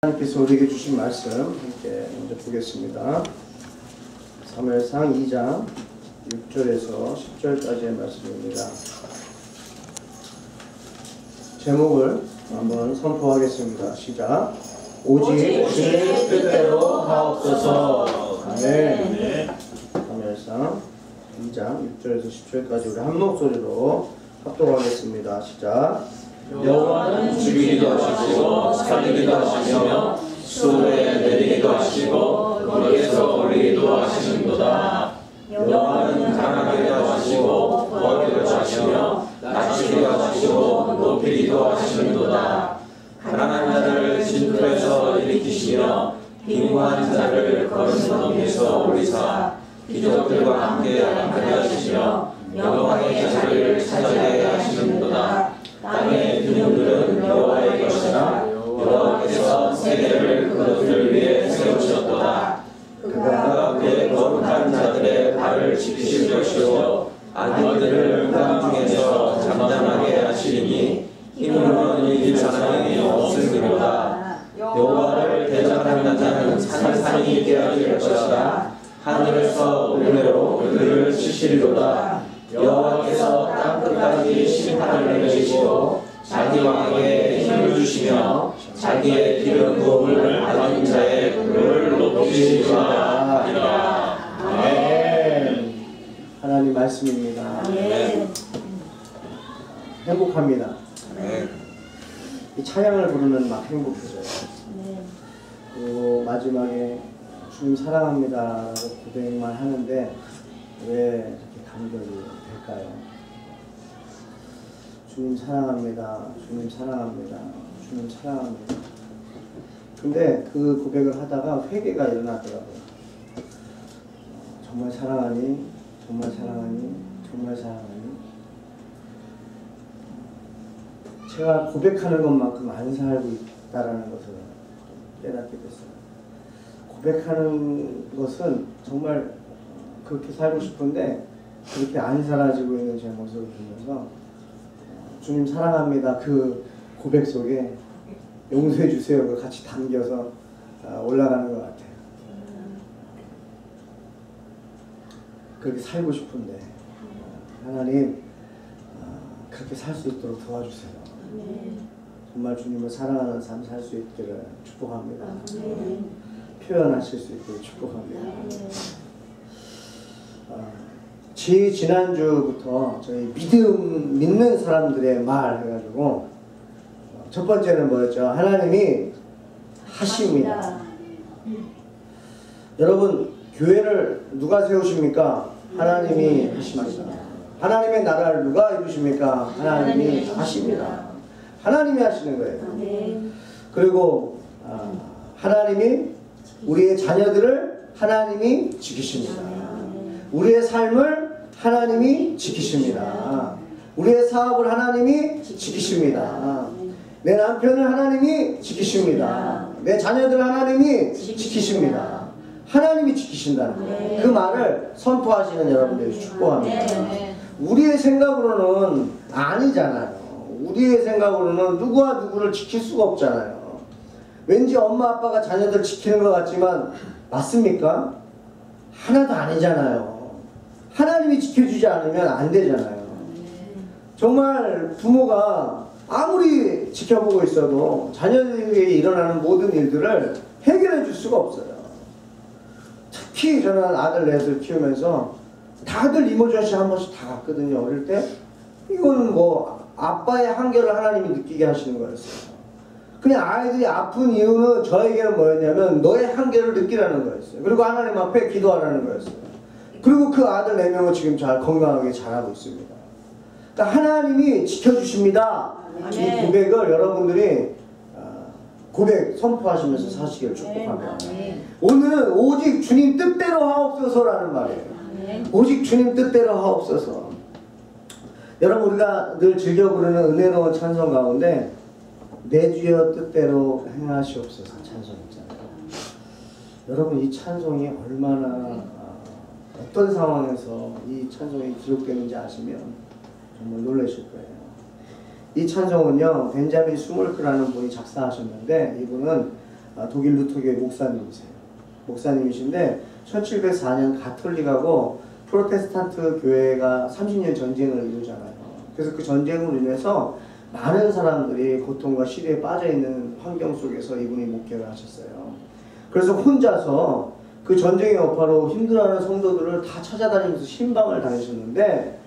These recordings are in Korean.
하나님께서 우리에게 주신 말씀 함께 먼저 보겠습니다. 사무엘상 2장 6절에서 10절까지의 말씀입니다. 제목을 한번 선포하겠습니다. 시작. 오직 주의 뜻대로 하옵소서. 아멘. 사무엘상 2장 6절에서 10절까지 우리 한 목소리로 합독하겠습니다. 시작. 여호와는 죽이기도 하시고 살리기도 하시며 수에 내리기도 하시고 거기에서 올리기도 하시는도다. 여호와는 강하기도 하시고 구하기도 하시며 낮추기도 하시고 높이기도 하시는도다. 가난한 자를 진토에서 일으키시며 빈곤한 자를 거른 너미에서 올리사 기적들과 함께 하시며 영광의 자리를 차지하게 하시는도다. 땅의 기둥들은 여호와의 것이라 여호와께서 세계를 그것을 위해 세우셨도다. 그가 그의 거룩한 자들의 발을 지키실 것이요 악인들을 땅 중에서 잠잠하게 하시리니 힘으로는 이길 사람이 없으리로다. 여호와를 대적하는 자는 산산이 있게 하실 것이다. 하늘에서 은혜로 그들을 치시리로다. 여호와께서 땅 끝까지 심판을 내리시고 자기 왕에게 힘을 주시며 자기의 기름 부음을 받은 자의 그를 높이시리라 하리라. 아멘. 하나님 말씀입니다. 행복합니다. 이 찬양을 부르는 막 행복해져요. 그리고 마지막에 주님 사랑합니다라고 고백만 하는데 왜 이렇게 감격이 될까요? 주님 사랑합니다. 주님 사랑합니다. 주님 사랑합니다. 근데 그 고백을 하다가 회개가 일어나더라고요. 정말 사랑하니? 정말 사랑하니? 정말 사랑하니? 제가 고백하는 것만큼 안 살고 있다는 것을 깨닫게 됐어요. 고백하는 것은 정말 그렇게 살고 싶은데 그렇게 안 살아지고 있는 제 모습을 보면서 주님 사랑합니다 그 고백 속에 용서해 주세요 그 같이 담겨서 올라가는 것 같아요. 그렇게 살고 싶은데 하나님 그렇게 살 수 있도록 도와주세요. 정말 주님을 사랑하는 삶 살 수 있기를 축복합니다. 표현하실 수 있기를 축복합니다. 지난주부터 저희 믿는 사람들의 말 해가지고 첫 번째는 뭐였죠? 하나님이 하십니다. 여러분 교회를 누가 세우십니까? 하나님이 하십니다. 하나님의 나라를 누가 이루십니까? 하나님이 하십니다. 하나님이 하시는 거예요. 그리고 하나님이 우리의 자녀들을 하나님이 지키십니다. 우리의 삶을 하나님이 지키십니다. 우리의 사업을 하나님이 지키십니다. 내 남편을 하나님이 지키십니다. 내 자녀들을 하나님이 지키십니다. 하나님이 지키신다는 거예요. 그 말을 선포하시는 여러분들이 축복합니다. 우리의 생각으로는 아니잖아요. 우리의 생각으로는 누구와 누구를 지킬 수가 없잖아요. 왠지 엄마 아빠가 자녀들 지키는 것 같지만 맞습니까? 하나도 아니잖아요. 하나님이 지켜주지 않으면 안 되잖아요. 정말 부모가 아무리 지켜보고 있어도 자녀들에게 일어나는 모든 일들을 해결해 줄 수가 없어요. 특히 저는 아들 넷을 키우면서 다들 이모저씨 한 번씩 다 갔거든요. 어릴 때 이건 뭐 아빠의 한계를 하나님이 느끼게 하시는 거였어요. 그냥 아이들이 아픈 이유는 저에게는 뭐였냐면 너의 한계를 느끼라는 거였어요. 그리고 하나님 앞에 기도하라는 거였어요. 그리고 그 아들 4명은 지금 잘 건강하게 자라고 있습니다. 그러니까 하나님이 지켜주십니다. 이 고백을 여러분들이 고백 선포하시면서 사시기를 축복합니다. 오늘은 오직 주님 뜻대로 하옵소서라는 말이에요. 오직 주님 뜻대로 하옵소서. 여러분 우리가 늘 즐겨 부르는 은혜로운 찬송 가운데 내 주여 뜻대로 행하시옵소서 찬송 있잖아요. 여러분 이 찬송이 얼마나 어떤 상황에서 이 찬송이 기록되는지 아시면 정말 놀라실 거예요. 이 찬송은요 벤자민 수물크라는 분이 작사하셨는데 이분은 독일 루터교회 목사님이세요. 목사님이신데 1704년 가톨릭하고 프로테스탄트 교회가 30년 전쟁을 이루잖아요. 그래서 그 전쟁으로 인해서 많은 사람들이 고통과 시대에 빠져있는 환경 속에서 이분이 목회를 하셨어요. 그래서 혼자서 그 전쟁의 여파로 힘들어하는 성도들을 다 찾아다니면서 신방을 다니셨는데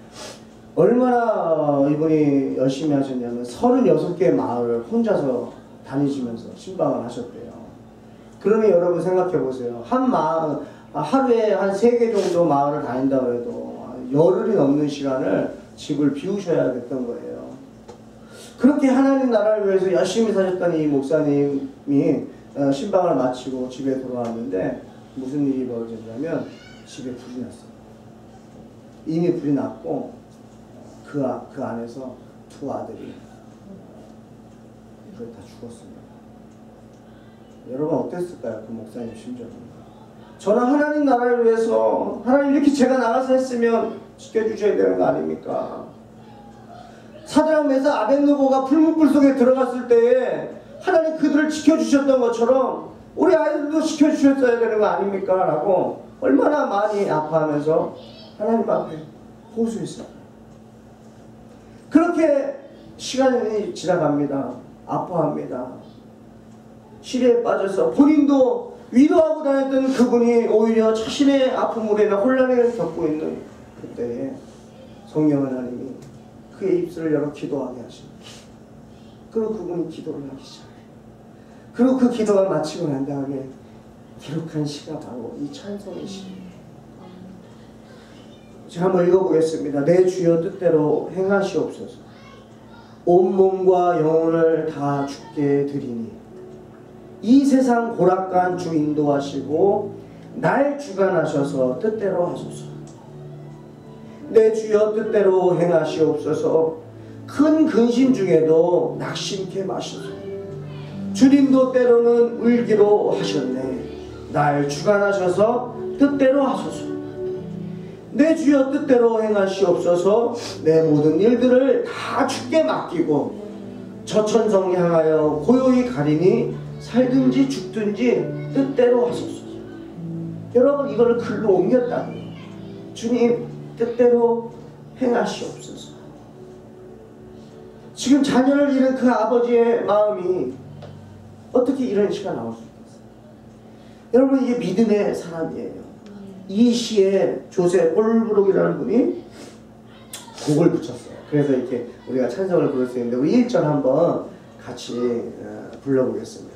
얼마나 이분이 열심히 하셨냐면 36개의 마을을 혼자서 다니시면서 신방을 하셨대요. 그러면 여러분 생각해 보세요. 한 마을, 하루에 한 3개 정도 마을을 다닌다고 해도 열흘이 넘는 시간을 집을 비우셔야 됐던 거예요. 그렇게 하나님 나라를 위해서 열심히 사셨던 이 목사님이 신방을 마치고 집에 돌아왔는데 무슨 일이 벌어졌냐면 집에 불이 났어요. 이미 불이 났고 그 안에서 2 아들이 거의 다 죽었습니다. 여러분 어땠을까요? 그 목사님 심정은. 저는 하나님 나라를 위해서 하나님 이렇게 제가 나가서 했으면 지켜주셔야 되는 거 아닙니까? 사드락 메삭 아벳느고가 불문불 속에 들어갔을 때에 하나님 그들을 지켜주셨던 것처럼 우리 아이들도 지켜주셨어야 되는 거 아닙니까? 라고 얼마나 많이 아파하면서 하나님 앞에 호소했어요. 그렇게 시간이 지나갑니다. 아파합니다. 시리에 빠져서 본인도 위로하고 다녔던 그분이 오히려 자신의 아픔으로 인해 혼란을 겪고 있는 그때에 성령 하나님이 그의 입술을 열어 기도하게 하십니다. 그리고 그분이 기도를 하기 시작해요. 그리고 그 기도가 마치고 난 다음에 기록한 시가 바로 이 찬송의 시입니다. 제가 한번 읽어보겠습니다. 내 주여 뜻대로 행하시옵소서. 온몸과 영혼을 다 주께 드리니 이 세상 고락간 주 인도하시고 날 주관하셔서 뜻대로 하소서. 내 주여 뜻대로 행하시옵소서. 큰 근심 중에도 낙심케 마소서. 주님도 때로는 울기로 하셨네. 날 주관하셔서 뜻대로 하소서. 내 주여 뜻대로 행하시옵소서. 내 모든 일들을 다 주께 맡기고 저천성 향하여 고요히 가리니 살든지 죽든지 뜻대로 하소서. 여러분 이걸 글로 옮겼다는 거예요. 주님 뜻대로 행하시옵소서. 지금 자녀를 잃은 그 아버지의 마음이 어떻게 이런 시가 나올 수 있겠어요? 여러분 이게 믿음의 사람이에요. 이 시에 조세 홀브록이라는 분이 곡을 붙였어요. 그래서 이렇게 우리가 찬송을 부를 수 있는데 우리 1절 한번 같이 불러보겠습니다.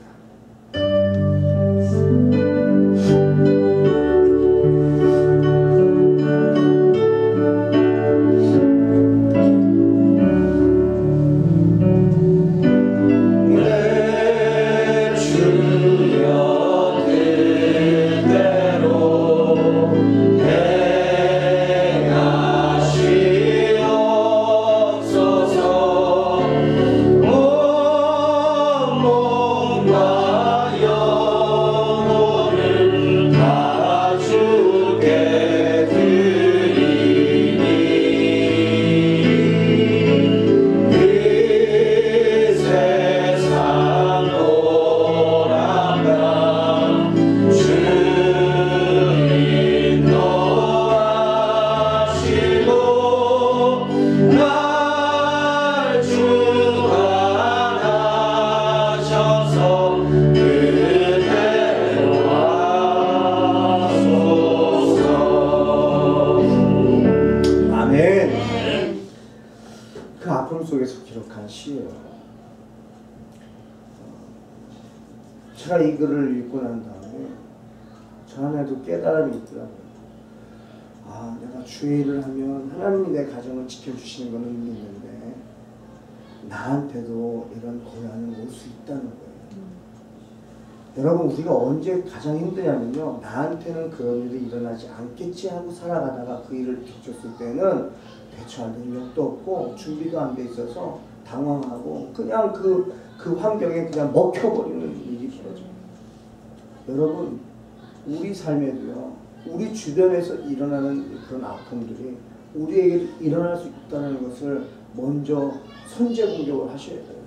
제가 이 글을 읽고 난 다음에 저 안에도 깨달음이 있더라고요. 아, 내가 주의 일을 하면 하나님이 내 가정을 지켜주시는 거는 있는데 나한테도 이런 고난은 올 수 있다는 거예요. 여러분 우리가 언제 가장 힘드냐면요, 나한테는 그런 일이 일어나지 않겠지 하고 살아가다가 그 일을 겪었을 때는 대처할 능력도 없고 준비도 안 돼 있어서 당황하고 그냥 그 환경에 그냥 먹혀버리는 일이 벌어져요. 여러분 우리 삶에도요, 우리 주변에서 일어나는 그런 아픔들이 우리에게 일어날 수 있다는 것을 먼저 선제 공격을 하셔야 돼요.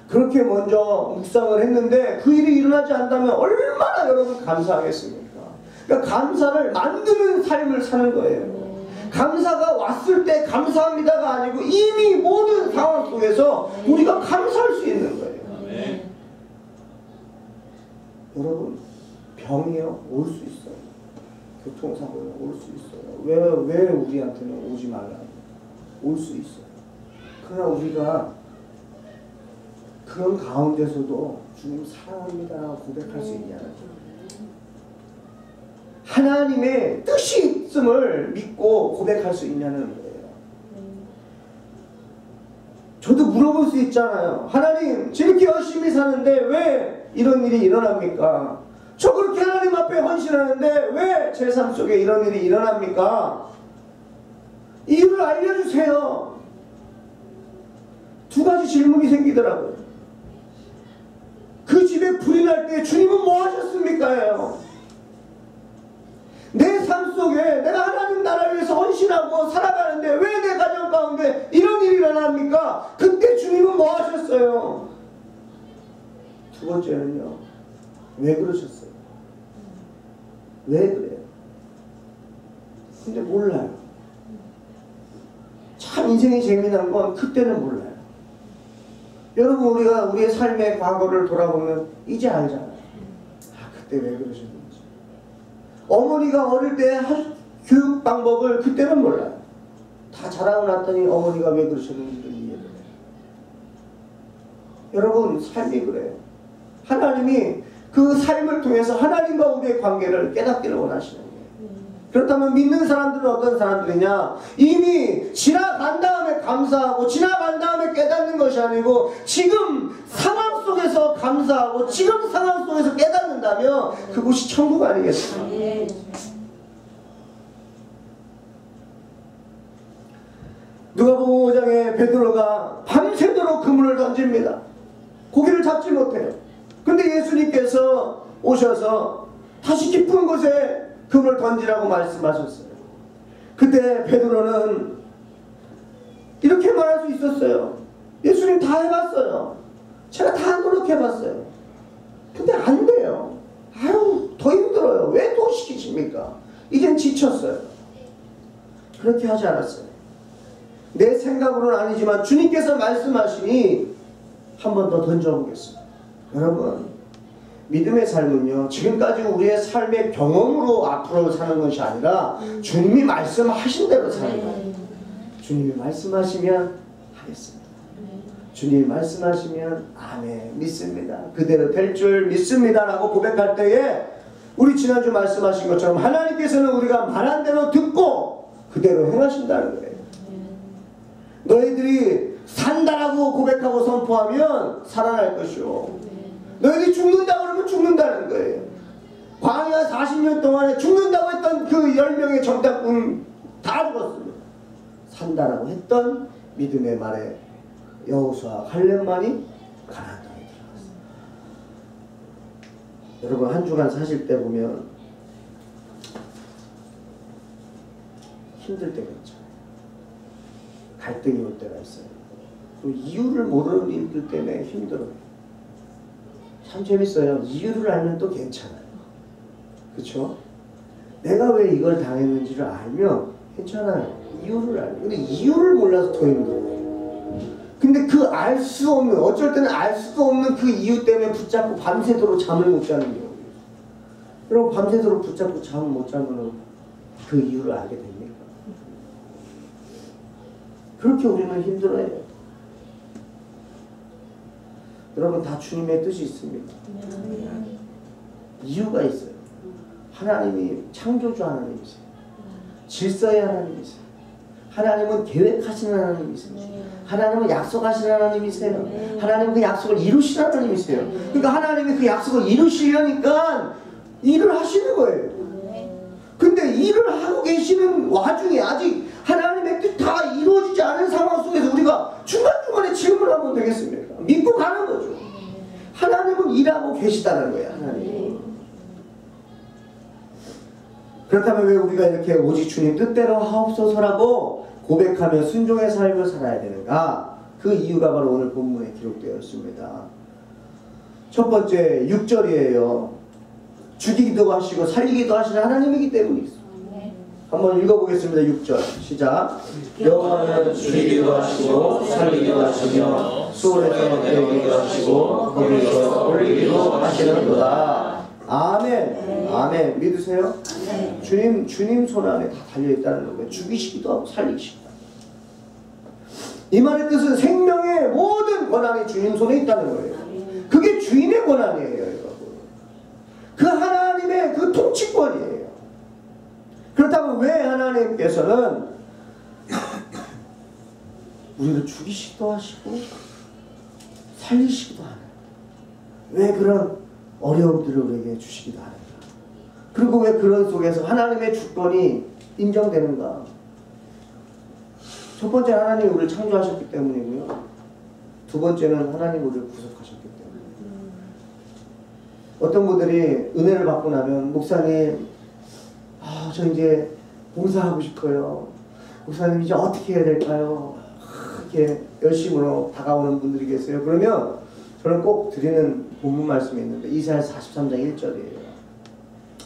그렇게 먼저 묵상을 했는데 그 일이 일어나지 않다면 얼마나 여러분 감사하겠습니까? 그러니까 감사를 만드는 삶을 사는 거예요. 감사가 왔을 때 감사합니다가 아니고 이미 모든 상황 속에서 우리가 감사할 수 있는 거예요. 여러분, 병이요 올 수 있어요. 교통사고요 올 수 있어요. 왜 우리한테는 오지 말라? 올 수 있어요. 그러나 우리가 그런 가운데서도 주님 사랑합니다 고백할 수 있냐는 거예요. 하나님의 뜻이 있음을 믿고 고백할 수 있냐는 거예요. 저도 물어볼 수 있잖아요. 하나님, 저렇게 열심히 사는데 왜 이런 일이 일어납니까? 저 그렇게 하나님 앞에 헌신하는데 왜 제 삶 속에 이런 일이 일어납니까? 이유를 알려주세요. 두 가지 질문이 생기더라고요. 그 집에 불이 날 때 주님은 뭐 하셨습니까? 내 삶 속에 내가 하나님 나라를 위해서 헌신하고 살아가는데 왜 내 가정 가운데 이런 일이 일어납니까? 그때 주님은 뭐 하셨어요? 두 번째는요, 왜 그러셨어요? 왜 그래요? 근데 몰라요. 참 인생이 재미난 건 그때는 몰라요. 여러분, 우리가 우리의 삶의 과거를 돌아보면 이제 알잖아요. 아, 그때 왜 그러셨는지. 어머니가 어릴 때 교육 방법을 그때는 몰라요. 다 자라고 났더니 어머니가 왜 그러셨는지를 이해를 해요. 여러분, 삶이 그래요. 하나님이 그 삶을 통해서 하나님과 우리의 관계를 깨닫기를 원하시는 거예요. 그렇다면 믿는 사람들은 어떤 사람들이냐? 이미 지나간 다음에 감사하고 지나간 다음에 깨닫는 것이 아니고 지금 상황 속에서 감사하고 지금 상황 속에서 깨닫는다면 그곳이 천국 아니겠습니까? 누가복음 5장에 베드로가 밤새도록 그물을 던집니다. 고기를 잡지 못해요. 근데 예수님께서 오셔서 다시 깊은 곳에 그물을 던지라고 말씀하셨어요. 그때 베드로는 이렇게 말할 수 있었어요. 예수님 다 해봤어요. 제가 다 노력해봤어요. 근데 안 돼요. 아유, 더 힘들어요. 왜 또 시키십니까? 이젠 지쳤어요. 그렇게 하지 않았어요. 내 생각으로는 아니지만 주님께서 말씀하시니 한 번 더 던져보겠습니다. 여러분, 믿음의 삶은요, 지금까지 우리의 삶의 경험으로 앞으로 사는 것이 아니라 주님이 말씀하신 대로 사는 거예요. 주님이 말씀하시면 하겠습니다. 주님이 말씀하시면 아멘, 믿습니다. 그대로 될 줄 믿습니다 라고 고백할 때에 우리 지난주 말씀하신 것처럼 하나님께서는 우리가 말한 대로 듣고 그대로 행하신다는 거예요. 너희들이 산다라고 고백하고 선포하면 살아날 것이요, 너희들이 죽는다 그러면 죽는다는 거예요. 광야 40년 동안에 죽는다고 했던 그 10명의 정탐꾼 다 죽었습니다. 산다라고 했던 믿음의 말에 여호수아 갈렙만이 가나안 땅에 들어갔습니다. 여러분, 한 주간 사실 때 보면 힘들 때가 있잖아요. 갈등이 올 때가 있어요. 또 이유를 모르는 일들 때문에 힘들어요. 참 재밌어요. 이유를 알면 또 괜찮아요. 그쵸? 내가 왜 이걸 당했는지를 알면 괜찮아요. 이유를 알면. 근데 이유를 몰라서 더 힘들어요. 근데 그 알 수 없는, 어쩔 때는 알 수도 없는 그 이유 때문에 붙잡고 밤새도록 잠을 못 자는 경우예요. 여러분, 밤새도록 붙잡고 잠을 못 자면 그 이유를 알게 됩니까? 그렇게 우리는 힘들어해요. 여러분, 다 주님의 뜻이 있습니다. 이유가 있어요. 하나님이 창조주 하나님이세요. 질서의 하나님이세요. 하나님은 계획하시는 하나님이세요. 하나님은 약속하시는 하나님이세요. 하나님은 그 약속을 이루시는 하나님이세요. 그러니까 하나님이 그 약속을 이루시려니까 일을 하시는 거예요. 근데 일을 하고 계시는 와중에 아직 하나님의 뜻 다 이루어지지 않은 상황 속에서 우리가 중간중간에 질문하면 되겠습니까? 믿고 가는 거죠. 하나님은 일하고 계시다는 거예요. 하나님. 그렇다면 왜 우리가 이렇게 오직 주님 뜻대로 하옵소서라고 고백하며 순종의 삶을 살아야 되는가? 그 이유가 바로 오늘 본문에 기록되어 있습니다. 첫 번째 6절이에요. 죽이기도 하시고 살리기도 하시는 하나님이기 때문이죠. 한번 읽어보겠습니다. 6절 시작. 여호와는 죽이기도 하시고 살리기도 하시며 수월에서 내리기도 하시고 거기서 올리기도 하시는도다. 아멘. 아멘. 믿으세요? 주님 손 안에 다 달려있다는 거예요. 죽이시기도 하고 살리시기도 하고. 이 말의 뜻은 생명의 모든 권한이 주님 손에 있다는 거예요. 그게 주인의 권한이에요, 여러분. 그 하나님의 그 통치권이에요. 그렇다면 왜 하나님께서는 우리를 죽이시기도 하시고 살리시기도 하는, 왜 그런 어려움들을 우리에게 주시기도 하는가? 그리고 왜 그런 속에서 하나님의 주권이 인정되는가? 첫 번째, 하나님이 우리를 창조하셨기 때문이고요. 두 번째는 하나님 우리를 구속하셨기 때문에. 어떤 분들이 은혜를 받고 나면 목사님, 저 이제 봉사하고 싶어요. 목사님 이제 어떻게 해야 될까요? 이렇게 열심으로 다가오는 분들이 계세요. 그러면 저는 꼭 드리는 본문 말씀이 있는데 이사야 43장 1절이에요.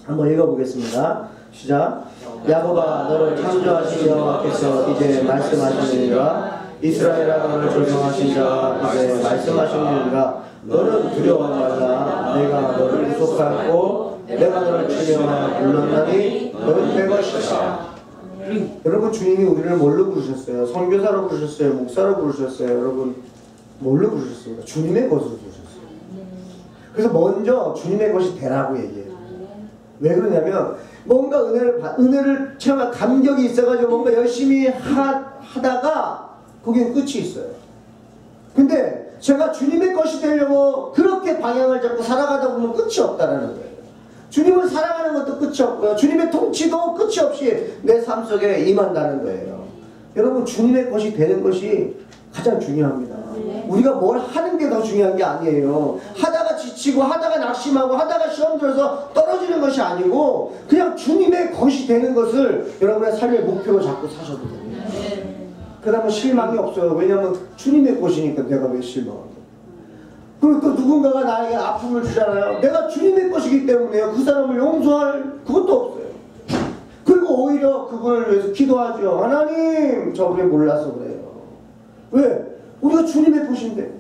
한번 읽어보겠습니다. 시작. 야곱아 너를 창조하신 여호와께서 이제 말씀하시느니라. 이스라엘아 너를 조성하신 자 이제 말씀하시느니라. 너는 두려워하지 말라. 내가 너를 구속하고 내가 너를 치료하여 불렀나니 너는 내 것이다. 여러분, 주님이 우리를 뭘로 부르셨어요? 선교사로 부르셨어요? 목사로 부르셨어요? 여러분, 뭘로 부르셨습니까? 주님의 것으로 부르셨어요. 그래서 먼저 주님의 것이 되라고 얘기해요. 왜 그러냐면 뭔가 은혜를 체험한 감격이 있어가지고 뭔가 열심히 하다가 거기는 끝이 있어요. 근데 제가 주님의 것이 되려고 그렇게 방향을 잡고 살아가다 보면 끝이 없다라는 거예요. 주님을 사랑하는 것도 끝이 없고요. 주님의 통치도 끝이 없이 내 삶 속에 임한다는 거예요. 여러분, 주님의 것이 되는 것이 가장 중요합니다. 우리가 뭘 하는 게 더 중요한 게 아니에요. 하다가 지치고 하다가 낙심하고 하다가 시험 들어서 떨어지는 것이 아니고 그냥 주님의 것이 되는 것을 여러분의 삶의 목표로 잡고 사셔도 됩니다. 그러면 실망이 없어요. 왜냐하면 주님의 것이니까 내가 왜 실망하고. 그리고 또 누군가가 나에게 아픔을 주잖아요. 내가 주님의 것이기 때문에요. 그 사람을 용서할 그것도 없어요. 그리고 오히려 그분을 위해서 기도하죠. 하나님, 저 우리 몰라서 그래요. 왜? 우리가 주님의 것인데.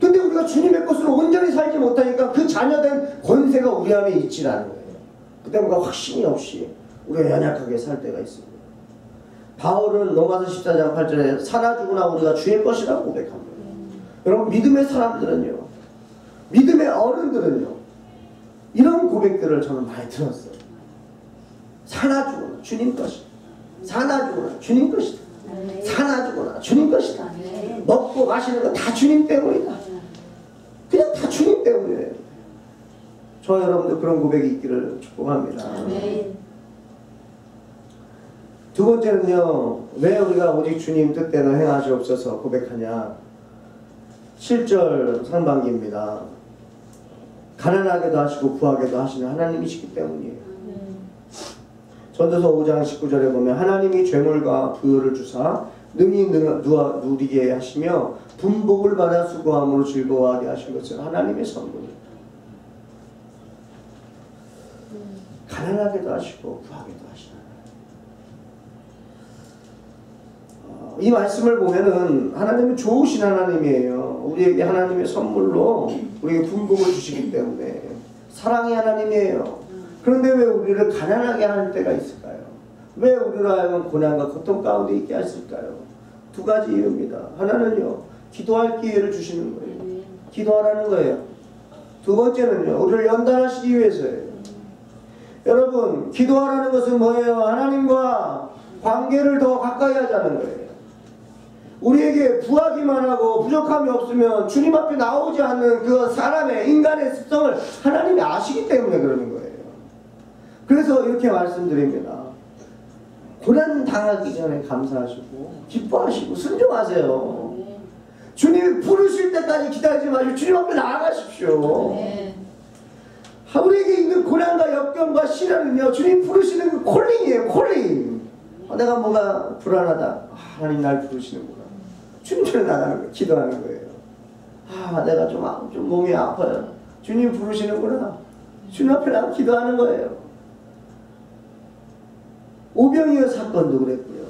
근데 우리가 주님의 것으로 온전히 살지 못하니까 그 자녀된 권세가 우리 안에 있지라는 거예요. 그때 뭔가 확신이 없이 우리가 연약하게 살 때가 있습니다. 바울은 로마서 14장 8절에 사나 죽으나 우리가 주의 것이라고 고백합니다. 여러분, 믿음의 사람들은요, 믿음의 어른들은요, 이런 고백들을 저는 많이 들었어요. 사나 죽으나 주님 것이다. 사나 죽으나 주님 것이다. 사나 죽으나 주님 것이다. 먹고 마시는 거 다 주님 때문이다. 그냥 다 주님 때문이에요. 저 여러분들 그런 고백이 있기를 축복합니다. 두 번째는요, 왜 우리가 오직 주님 뜻대로 행하시옵소서 고백하냐. 7절 상반기입니다. 가난하게도 하시고 부하게도 하시는 하나님이시기 때문이에요. 전도서 5장 19절에 보면 하나님이 죄물과 부요를 주사 능히 누리게 하시며 분복을 받아 수고함으로 즐거워하게 하신 것은 하나님의 선물입니다. 가난하게도 하시고 부하게도 하시는 이 말씀을 보면은 하나님은 좋으신 하나님이에요. 우리에게 하나님의 선물로 우리에게 분복을 주시기 때문에 사랑의 하나님이에요. 그런데 왜 우리를 가난하게 할 때가 있을까요? 왜 우리로 하여금 고난과 고통 가운데 있게 하실까요? 두 가지 이유입니다. 하나는요, 기도할 기회를 주시는 거예요. 기도하라는 거예요. 두 번째는요, 우리를 연단하시기 위해서예요. 여러분, 기도하라는 것은 뭐예요? 하나님과 관계를 더 가까이 하자는 거예요. 우리에게 부하기만 하고 부족함이 없으면 주님 앞에 나오지 않는 그 사람의 인간의 습성을 하나님이 아시기 때문에 그러는 거예요. 그래서 이렇게 말씀드립니다. 고난 당하기 전에 감사하시고 기뻐하시고 순종하세요. 주님 부르실 때까지 기다리지 마시고 주님 앞에 나아가십시오. 우리에게 있는 고난과 역경과 시련은요, 주님 부르시는 그 콜링이에요. 콜링. 내가 뭐가 불안하다. 하나님 날 부르시는구나. 주님 전에 나가는 거예요. 기도하는 거예요. 아, 내가 좀 몸이 아파요. 주님 부르시는구나. 주님 앞에 나가 기도하는 거예요. 오병이어 사건도 그랬고요.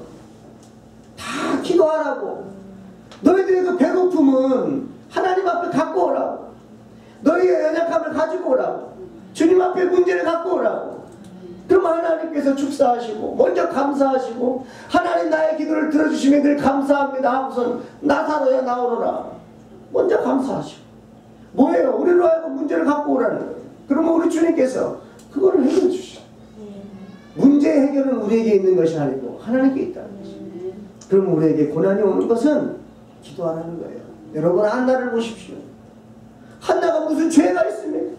다 기도하라고. 너희들의 그 배고픔은 하나님 앞에 갖고 오라고. 너희의 연약함을 가지고 오라고. 주님 앞에 문제를 갖고 오라고. 그럼 하나님께서 축사하시고 먼저 감사하시고 하나님 나의 기도를 들어주시면 늘 감사합니다 하고선 나사로야 나오너라. 먼저 감사하시고 뭐예요? 우리로 하여금 문제를 갖고 오라는 거예요. 그러면 우리 주님께서 그거를 해결해 주시죠. 문제 해결은 우리에게 있는 것이 아니고 하나님께 있다는 것이죠. 그럼 우리에게 고난이 오는 것은 기도하라는 거예요. 여러분 한나를 보십시오. 한나가 무슨 죄가 있습니까?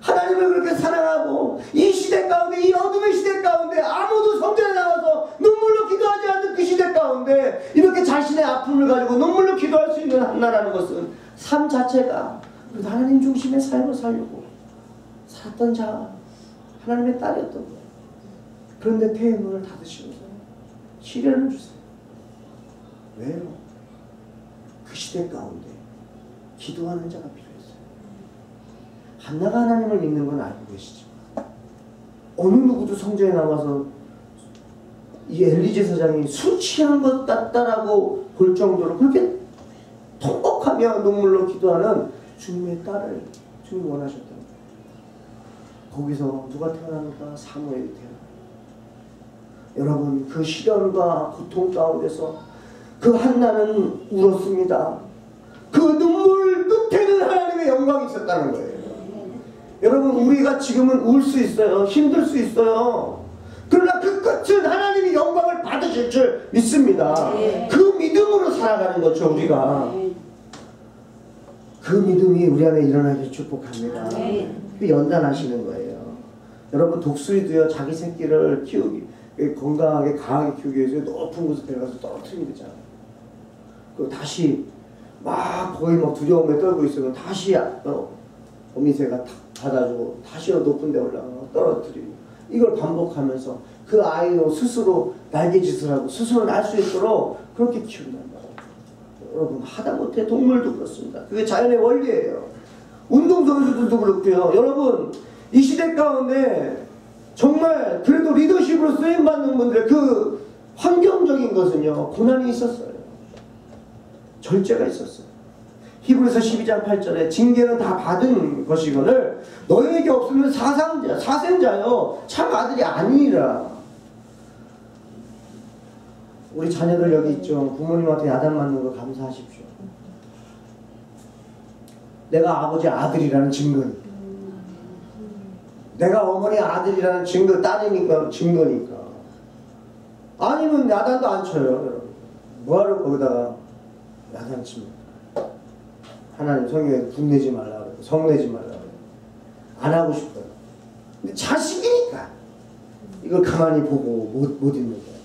하나님을 그렇게 사랑하고 이 시대 가운데, 이 어둠의 시대 가운데 아무도 성전에 나와서 눈물로 기도하지 않는 그 시대 가운데 이렇게 자신의 아픔을 가지고 눈물로 기도할 수 있는 한나라는 것은 삶 자체가 하나님 중심의 삶을 살려고 살았던 자, 하나님의 딸이었던 거예요. 그런데 태의 문을 닫으시면서 시련을 주세요. 왜요? 그 시대 가운데 기도하는 자가 필요했어요. 한나가 하나님을 믿는 건 알고 계시죠. 어느 누구도 성전에 나와서 이 엘리 제사장이 술 취한 것 같다라고 볼 정도로 그렇게 통곡하며 눈물로 기도하는 주님의 딸을 주님 원하셨던 거예요. 거기서 누가 태어납니까? 사무엘이 태어나요. 여러분 그 시련과 고통 가운데서 그 한나는 울었습니다. 그 눈물 끝에는 하나님의 영광이 있었다는 거예요. 여러분 우리가 지금은 울 수 있어요. 힘들 수 있어요. 그러나 그 끝은 하나님이 영광을 받으실 줄 믿습니다. 그 믿음으로 살아가는 거죠. 우리가 그 믿음이 우리 안에 일어나길 축복합니다. 그 연단하시는 거예요. 여러분 독수리도요 자기 새끼를 키우기 건강하게 강하게 키우기 위해서 높은 곳에 가서 떨어뜨리면 되잖아요. 그 다시 막 거의 막 두려움에 떨고 있으면 다시 어미새가 탁 받아주고 다시 높은 데 올라가고 떨어뜨리고 이걸 반복하면서 그 아이로 스스로 날개짓을 하고 스스로 날 수 있도록 그렇게 키운단 말이에요. 여러분 하다못해 동물도 그렇습니다. 그게 자연의 원리예요. 운동선수들도 그렇고요. 여러분 이 시대 가운데 정말 그래도 리더십으로 쓰임받는 분들의 그 환경적인 것은요 고난이 있었어요. 절제가 있었어요. 히브리서 12장 8절에 징계는 다 받은 것이거늘 너희에게 없으면 사생자요 참 아들이 아니니라. 우리 자녀들 여기 있죠. 부모님한테 야단 맞는 거 감사하십시오. 내가 아버지 아들이라는 증거니까. 내가 어머니 아들이라는 증거, 딸이니까 증거니까. 아니면 야단도 안 쳐요. 여러분. 뭐하러 거기다가 야단 칩니까? 하나님 성경에 분내지 말라고 그래요. 성내지 말라고 그래요. 안 하고 싶어요. 근데 자식이니까 이걸 가만히 보고 못 있는 거예요.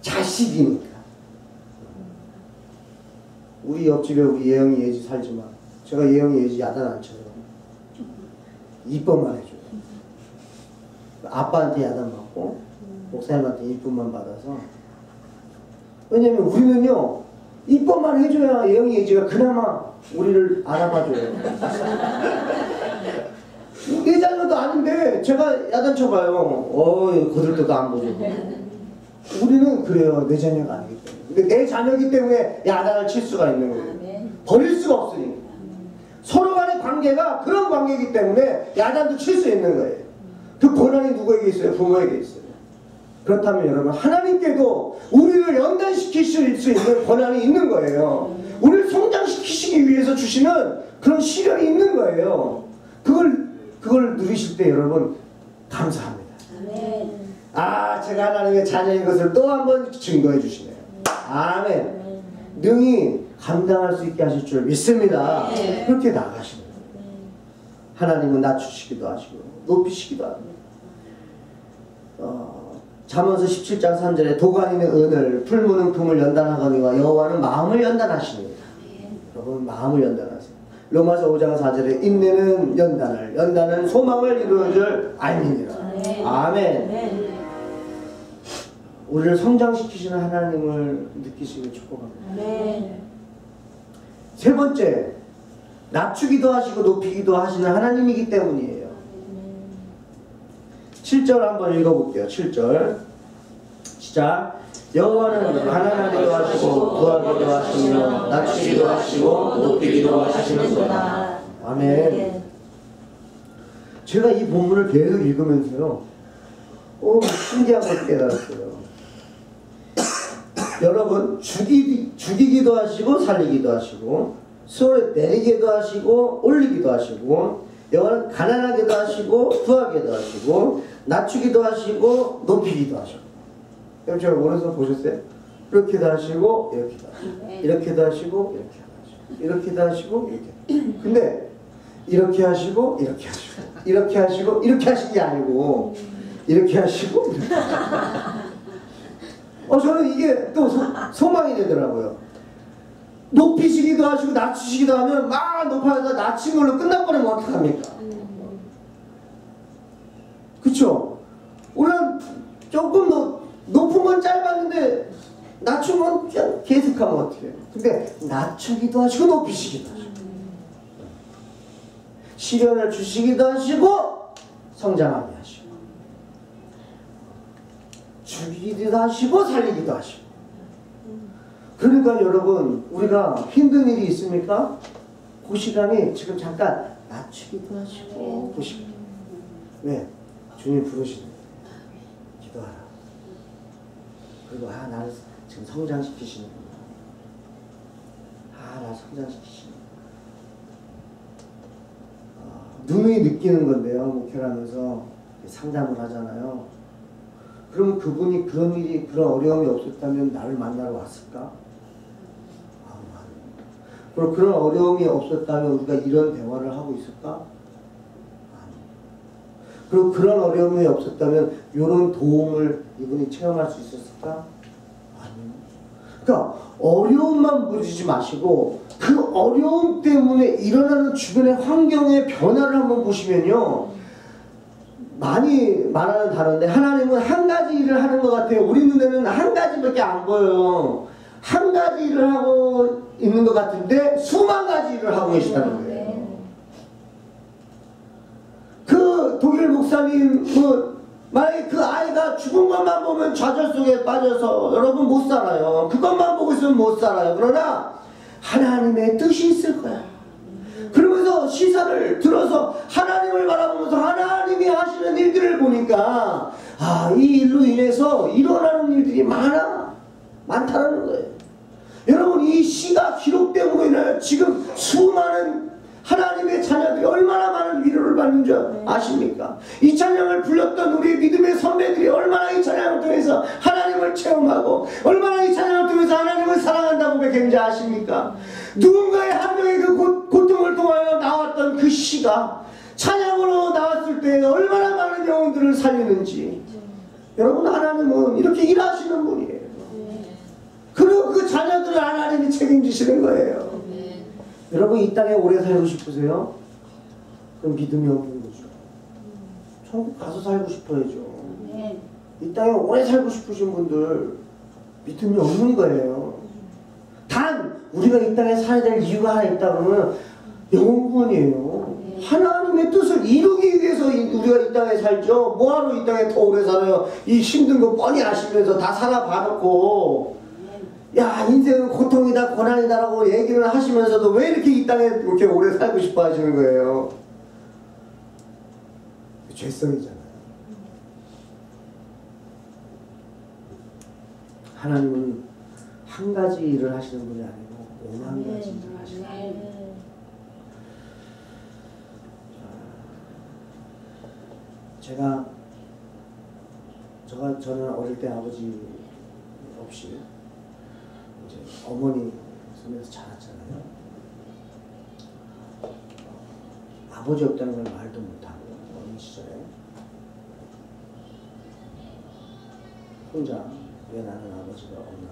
자식이니까. 우리 옆집에 우리 예영이 예지 살지만 제가 예영이 예지 야단 안 쳐요. 이뻐만 해줘요. 아빠한테 야단 받고 목사님한테 이쁨만 받아서. 왜냐면 우리는요 이뻐만 해줘야 예영이 예지가 그나마 우리를 알아봐줘요. 내 자녀도 아닌데 제가 야단 쳐봐요. 거들떠도 안 보죠. 우리는 그래요. 내 자녀가 아니기 때문에. 근데 내 자녀이기 때문에 야단을 칠 수가 있는 거예요. 버릴 수가 없으니까. 서로 간의 관계가 그런 관계이기 때문에 야단도 칠 수 있는 거예요. 그 권한이 누구에게 있어요? 부모에게 있어요. 그렇다면 여러분 하나님께도 우리를 연단시키실 수 있는 권한이 있는 거예요. 우리를 성장시키시기 위해서 주시는 그런 시련이 있는 거예요. 그걸 누리실 때 여러분 감사합니다. 아 제가 하나님의 자녀인 것을 또 한 번 증거해 주시네요. 아멘. 능히 감당할 수 있게 하실 줄 믿습니다. 그렇게 나가시는 거예요. 하나님은 낮추시기도 하시고 높이시기도 합니다. 잠언서 17장 3절에 도관이는 은을 풀무는 금을 연단하거니와 여호와는 마음을 연단하시니라. 여러분 마음을 연단하세요. 로마서 5장 4절에 인내는 연단을 연단은 소망을 이루는 줄 알미니라. 아멘. 우리를 성장시키시는 하나님을 느끼시길 축복합니다. 네. 세 번째, 낮추기도 하시고 높이기도 하시는 하나님이기 때문이에요. 7절 한번 읽어볼게요. 7절 시작. 여호와는 가난하기도 하시고 부하기도 하시며 낮추기도 하시고 높이기도 하시는구나. 아멘. 제가 이 본문을 계속 읽으면서요, 신기한 걸 깨달았어요. 여러분, 죽이기도 하시고 살리기도 하시고 수월에 내리기도 하시고 올리기도 하시고, 여호와는 가난하게도 하시고 부하게도 하시고 낮추기도 하시고 높이기도 하시고. 여러분, 제가 오른손 보셨어요? 이렇게도 하시고 이렇게도 하시고 이렇게도 하시고 이렇게도 하시고 이렇게. 근데 이렇게 하시고 이렇게 하시고 이렇게 하시고 이렇게 하시는 게 아니고 이렇게 하시고 이렇게 하시고. 저는 이게 또 소망이 되더라고요. 높이시기도 하시고 낮추시기도 하면 막 높아서 낮춘 걸로 끝나버리면 어떡합니까? 그쵸? 우리는 조금 더 높은 건 짧았는데 낮춘 건 그냥 계속하면 어떡해요? 근데 낮추기도 하시고 높이시기도 하시고 시련을 주시기도 하시고 성장하게 하시고 죽이기도 하시고 살리기도 하시고. 그러니까 여러분, 우리가 힘든 일이 있습니까? 그 시간에 지금 잠깐 낮추기도 하시고 보시고. 왜? 주님 부르시는 거예요. 기도하라. 그리고 나를 지금 성장시키시는구나. 나 성장시키시는구나. 누누이 느끼는 건데요. 목회를 하면서 상담을 하잖아요. 그러면 그분이 그런 일이, 그런 어려움이 없었다면 나를 만나러 왔을까? 그리고 그런 어려움이 없었다면 우리가 이런 대화를 하고 있을까? 아니. 그리고 그런 어려움이 없었다면 이런 도움을 이분이 체험할 수 있었을까? 아니요. 그러니까 어려움만 부르지 마시고 그 어려움 때문에 일어나는 주변의 환경의 변화를 한번 보시면요, 많이 말하는 단어인데 하나님은 한 가지 일을 하는 것 같아요. 우리 눈에는 한 가지밖에 안 보여요. 한 가지 일을 하고 있는 것 같은데 수만 가지 일을 하고 계시다는 거예요. 그 독일 목사님은 만약에 그 아이가 죽은 것만 보면 좌절 속에 빠져서 여러분 못 살아요. 그것만 보고 있으면 못 살아요. 그러나 하나님의 뜻이 있을 거야. 그러면서 시사를 들어서 하나님을 바라보면서 하나님이 하시는 일들을 보니까 이 일로 인해서 일어나는 일들이 많다는 거예요. 여러분, 이 시가 기록됨으로 인하여 지금 수많은 하나님의 자녀들이 얼마나 많은 위로를 받는 줄 아십니까? 이 찬양을 불렀던 우리 믿음의 선배들이 얼마나 이 찬양을 통해서 하나님을 체험하고 얼마나 이 찬양을 통해서 하나님을 사랑한다고 고백했는지 아십니까? 누군가의 한 명의 그 고통을 통하여 나왔던 그 시가 찬양으로 나왔을 때 얼마나 많은 영혼들을 살리는지. 여러분, 하나님은 이렇게 일하시는 분이에요. 그리고 그 자녀들을 하나님이 책임지시는 거예요. 여러분, 이 땅에 오래 살고 싶으세요? 그럼 믿음이 없는 거죠. 천국 가서 살고 싶어야죠. 이 땅에 오래 살고 싶으신 분들 믿음이 없는 거예요. 단 우리가 이 땅에 살아야 될 이유가 하나 있다 그러면 영혼구원이에요. 하나님의 뜻을 이루기 위해서 우리가 이 땅에 살죠. 뭐하러 이 땅에 더 오래 살아요? 이 힘든 거 뻔히 아시면서 다 살아봐놓고 야, 인생은 고통이다 고난이다 라고 얘기를 하시면서도 왜 이렇게 이 땅에 이렇게 오래 살고 싶어 하시는 거예요? 죄성이잖아요. 하나님은 한 가지 일을 하시는 분이 아니고 5만 가지 일을 하시는 분이에요. 저는 어릴 때 아버지 없이 이제 어머니 손에서 자랐잖아요. 아버지 없다는 걸 말도 못하고 어린 시절에 혼자 왜 나는 아버지가 없나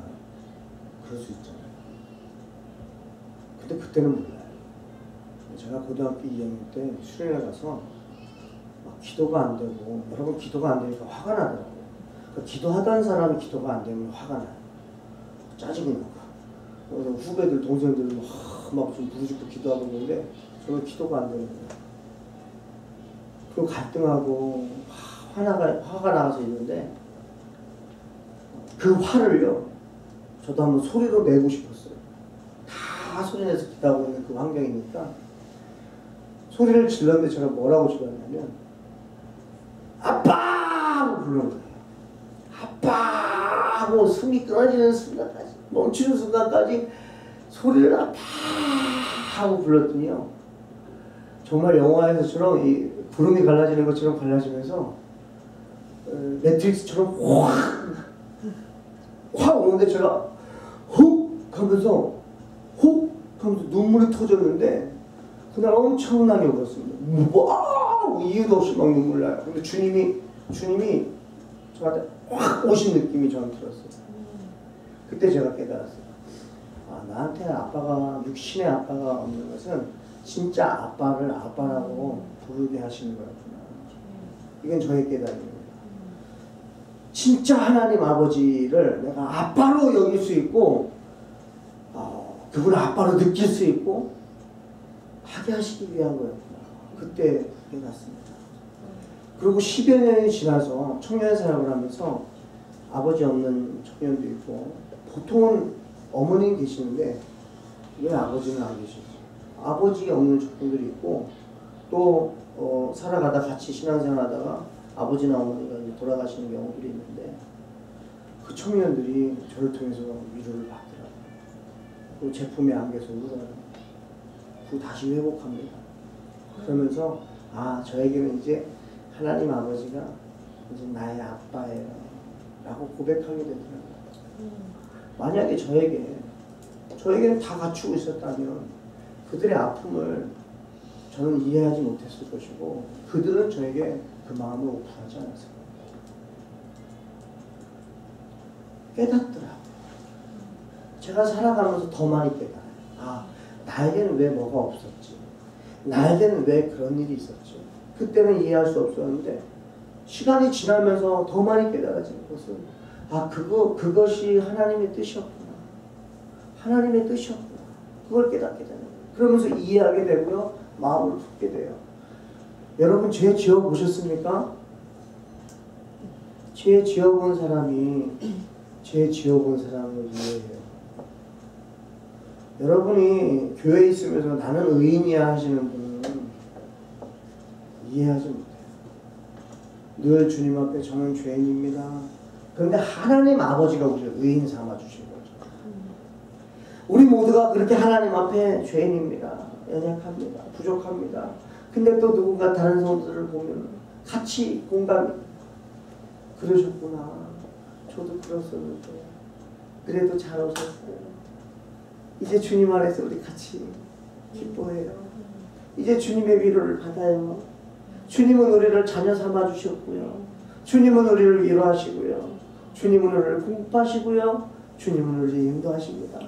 그럴 수 있잖아요. 근데 그때는 몰라요. 제가 고등학교 2학년 때 수련회 가서 막 기도가 안 되고 여러분 기도가 안 되니까 화가 나더라고요. 그 기도하던 사람이 기도가 안 되면 화가 나요. 짜증이 나고. 그래서 후배들, 동생들 막 좀 부르짖고 기도하고 있는데 저는 기도가 안 되는 거예요. 그리고 갈등하고 화가 나가서 있는데 그 화를요, 저도 한번 소리로 내고 싶었어요. 다 소리내서 기도하고 있는 그 환경이니까 소리를 질렀는데 제가 뭐라고 질렀냐면 아빠! 하고 부르는 거예요. 아빠! 하고 숨이 끊어지는 순간까지, 멈추는 순간까지 소리를 아빠! 하고 불렀더니요, 정말 영화에서처럼 이 구름이 갈라지는 것처럼 갈라지면서 매트릭스처럼 확 오는데 제가 훅 하면서 눈물이 터졌는데 그날 엄청나게 울었습니다. 이유도 없이 막 눈물 나요. 근데 주님이 저한테 확 오신 느낌이 저는 들었어요. 그때 제가 깨달았어요. 아, 나한테 아빠가, 육신의 아빠가 없는 것은 진짜 아빠를 아빠라고 부르게 하시는 거였구나. 이건 저의 깨달음입니다. 진짜 하나님 아버지를 내가 아빠로 여길 수 있고, 그분을 아빠로 느낄 수 있고 하게 하시기 위한 거였구나. 그때 깨닫습니다. 그리고 10여 년이 지나서 청년 사역을 하면서 아버지 없는 청년도 있고, 보통은 어머니는 계시는데 왜 아버지는 안 계시죠? 아버지 없는 청년들이 있고, 또 살아가다 같이 신앙생활 하다가 아버지나 어머니가 이제 돌아가시는 경우들이 있는데 그 청년들이 저를 통해서 위로를 받더라고요. 그 제품의 안개에서 울어요. 그 다시 회복합니다. 그러면서 저에게는 이제 하나님 아버지가 이제 나의 아빠예요 라고 고백하게 되더라고요. 만약에 저에게는 다 갖추고 있었다면 그들의 아픔을 저는 이해하지 못했을 것이고, 그들은 저에게 그 마음을 오픈하지 않았을 겁니다. 깨닫더라고요. 제가 살아가면서 더 많이 깨달아요. 나에게는 왜 뭐가 없었지? 나에게는 왜 그런 일이 있었지? 그때는 이해할 수 없었는데 시간이 지나면서 더 많이 깨달아지는 것은 그것이 하나님의 뜻이었구나. 하나님의 뜻이었구나. 그걸 깨닫게 되는 거예요. 그러면서 이해하게 되고요. 마음을 품게 돼요. 여러분, 죄 지어보셨습니까? 죄 지어본 사람이 죄 지어본 사람을 이해해요. 여러분이 교회에 있으면서 나는 의인이야 하시는 분은 이해하지 못해요. 늘 주님 앞에 저는 죄인입니다. 그런데 하나님 아버지가 우리를 의인 삼아 주신 거죠. 우리 모두가 그렇게 하나님 앞에 죄인입니다. 연약합니다. 부족합니다. 근데 또 누군가 다른 성도들을 보면 같이 공감이, 그러셨구나. 저도 그랬었는데 그래도 잘 오셨어요. 이제 주님 안에서 우리 같이 기뻐해요. 이제 주님의 위로를 받아요. 주님은 우리를 자녀 삼아 주셨고요. 주님은 우리를 위로하시고요. 주님은 우리를 공급하시고요. 주님은 우리를 인도하십니다.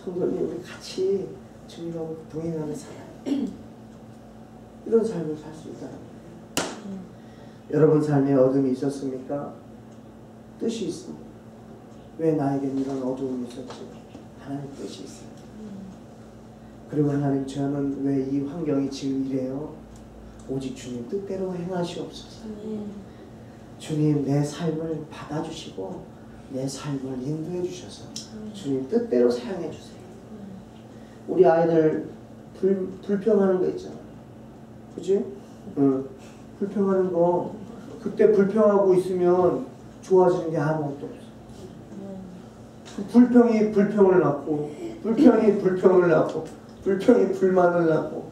성도님, 우리 같이 주님하고 동행하며 살아요. 이런 삶을 살 수 있다는 거예요. 여러분 삶에 어둠이 있었습니까? 뜻이 있습니다. 왜 나에겐 이런 어두움이 있었지? 하나님 뜻이 있어요. 그리고 하나님, 저는 왜 이 환경이 지금 이래요? 오직 주님 뜻대로 행하시옵소서. 주님, 내 삶을 받아주시고 내 삶을 인도해 주셔서 주님 뜻대로 사용해 주세요. 우리 아이들 불평하는 거 있잖아. 그치? 불평하는 거, 그때 불평하고 있으면 좋아지는 게 아무것도 없어. 불평이 불평을 낳고, 불평이 불평을 낳고, 불평이 불만을 낳고,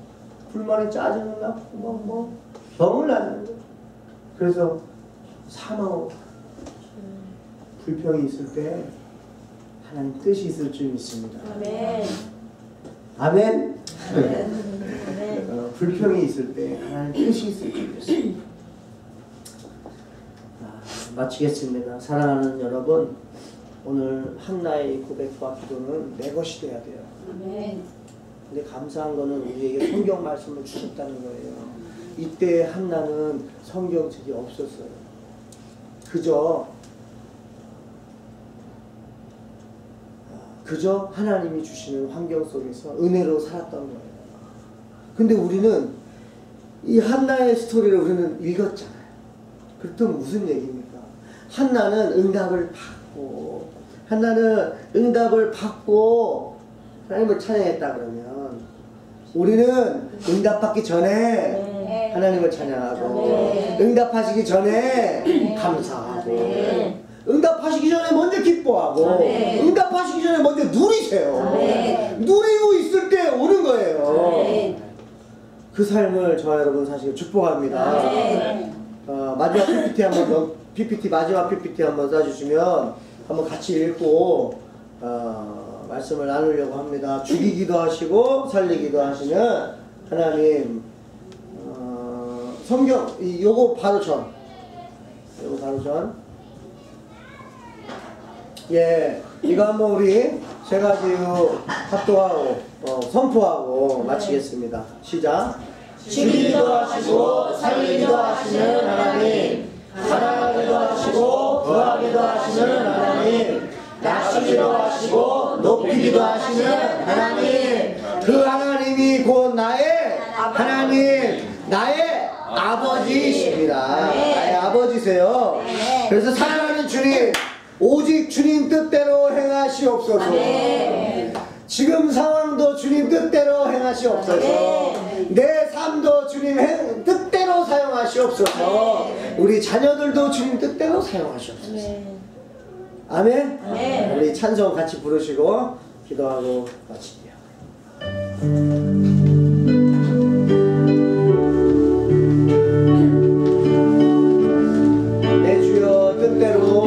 불만이 짜증을 낳고, 병을 낳는 거야. 그래서 사망하고, 불평이 있을 때 하나님 뜻이 있을 줄 믿습니다. 아멘. 아멘. 아멘. 불평이 있을 때 하나님 뜻이 있을 줄 믿습니다. 마치겠습니다. 사랑하는 여러분, 오늘 한나의 고백과 기도는 내 것이 돼야 돼요. 아멘. 근데 감사한 거는 우리에게 성경 말씀을 주셨다는 거예요. 이때 한나는 성경책이 없었어요. 그저 하나님이 주시는 환경 속에서 은혜로 살았던 거예요. 근데 우리는 이 한나의 스토리를 우리는 읽었잖아요. 그렇다면 무슨 얘기입니까? 한나는 응답을 받고 하나님을 찬양했다 그러면 우리는 응답받기 전에 하나님을 찬양하고 응답하시기 전에 감사하고 응답하시기 전에 먼저 기뻐하고 응답하시기 전에 먼저 누리세요. 누리고 있을 때 오는 거예요. 그 삶을 저와 여러분 사실 축복합니다. 마지막 PPT 마지막 PPT 한번 써주시면 한번 같이 읽고 말씀을 나누려고 합니다. 죽이기도 하시고 살리기도 하시는 하나님. 성경 요거 바로 전. 예, 이거 한번 우리 세 가지 합독하고 선포하고 마치겠습니다. 시작. 죽이기도 하시고 살리기도 하시는 하나님, 사랑하기도 하시고 구하기도 하시는 하나님, 낮추기도 하시고 높이기도 하시는 하나님, 그 하나님이 곧 나의 하나님, 나의 아버지이십니다. 나의 아버지세요. 그래서 사랑하는 주님, 오직 주님 뜻대로 행하시옵소서. 지금 상황도 주님 뜻대로 행하시옵소서. 내 삶도 주님 뜻대로 사용하시옵소서. 우리 자녀들도 주님 뜻대로 사용하시옵소서. 아멘. 우리 찬송 같이 부르시고 기도하고 마칠게요. 내 주여 뜻대로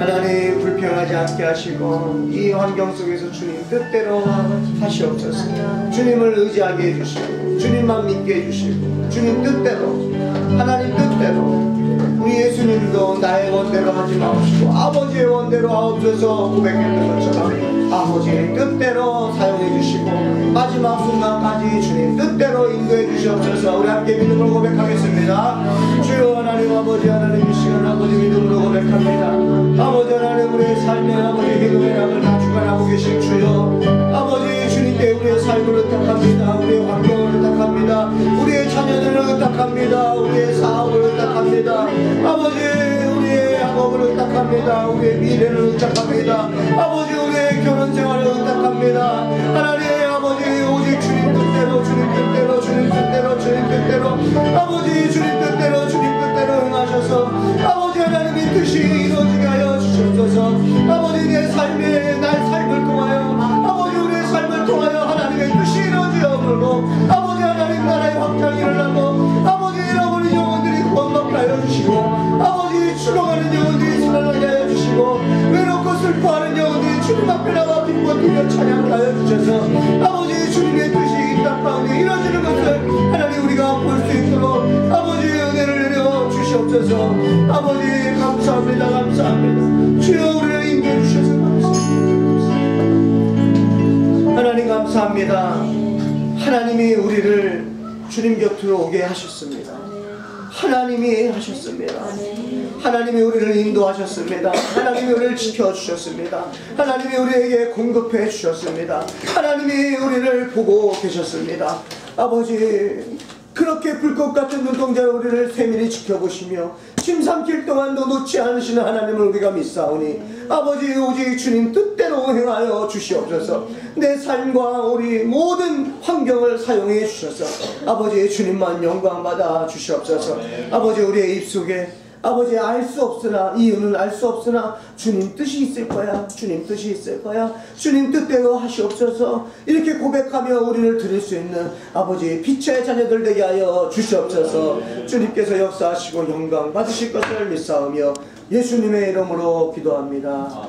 하나님 불평하지 않게 하시고 이 환경 속에서 주님 뜻대로 하시옵소서. 주님을 의지하게 해주시고 주님만 믿게 해주시고 주님 뜻대로 하나님 뜻대로 우리 예수님도 나의 원대로 하지 마옵시고 아버지의 원대로 하옵소서 고백했던 것처럼 아버지의 뜻대로 사용해 주시고 마지막 순간까지 주님 뜻대로 인도해 주시옵소서. 우리 함께 믿음으로 고백하겠습니다. 주여 하나님 아버지 하나님 이 시간 아버지 믿음으로 고백합니다. 아버지 하나님 우리의 삶에 아버지 기도의 락을 다 주관하고 계신 주여 아버지 주님께 우리의 삶을 의탁합니다. 우리의 환경을 의탁합니다. 우리의 자녀들을 의탁합니다. 우리의 사업을 의탁합니다. 아버지 우리의 학업을 의탁합니다. 우리의 미래를 의탁합니다. 아버지 우리의 결혼생활을 의탁합니다. 하나님 아버지 오직 주님 뜻대로 주님 뜻대로 주님 뜻대로 주님 뜻대로 아버지 주님 뜻대로 주님 뜻대로 행하셔서 아버지 하나님의 뜻이 이루어지게 하여 주시옵소서. 아버지 내 삶에 날 삶을 통하여 아버지 우리의 삶을 통하여 하나님의 뜻이 이루어지어 물고 아버지 하나님 나라의 확장이 일어나고 아버지 잃어버린 영혼들이 구원받게 하여 주시고 아버지 죽어가는 영혼들이 살아나게 하여 주시고 외롭고 슬퍼하는 영혼들이 주님 앞에 나와 기뻐 뛰며 찬양하게 하여 주셔서 아버지 주님의 뜻이 이 땅 가운데 이루어지는 것을 하나님 우리가 볼 수 있도록 아버지 은혜를 내려 주시옵소서. 아버지 감사합니다. 감사합니다. 주여 우리를 인도해 주셔서 감사합니다. 하나님 감사합니다. 하나님이 우리를 주님 곁으로 오게 하셨습니다. 하나님이 하셨습니다. 하나님이 우리를 인도하셨습니다. 하나님이 우리를 지켜주셨습니다. 하나님이 우리에게 공급해 주셨습니다. 하나님이 우리를 보고 계셨습니다. 아버지 그렇게 불꽃 같은 눈동자로 우리를 세밀히 지켜보시며 침삼킬 동안도 놓지 않으시는 하나님을 우리가 믿사오니 아버지 오직 주님 뜻대로 행하여 주시옵소서. 내 삶과 우리 모든 환경을 사용해 주셔서 아버지 주님만 영광받아 주시옵소서. 아버지 우리의 입속에 아버지 알 수 없으나 이유는 알 수 없으나 주님 뜻이 있을 거야. 주님 뜻이 있을 거야. 주님 뜻대로 하시옵소서. 이렇게 고백하며 우리를 드릴 수 있는 아버지 빛의 자녀들 되게 하여 주시옵소서. 주님께서 역사하시고 영광 받으실 것을 믿사오며 예수님의 이름으로 기도합니다.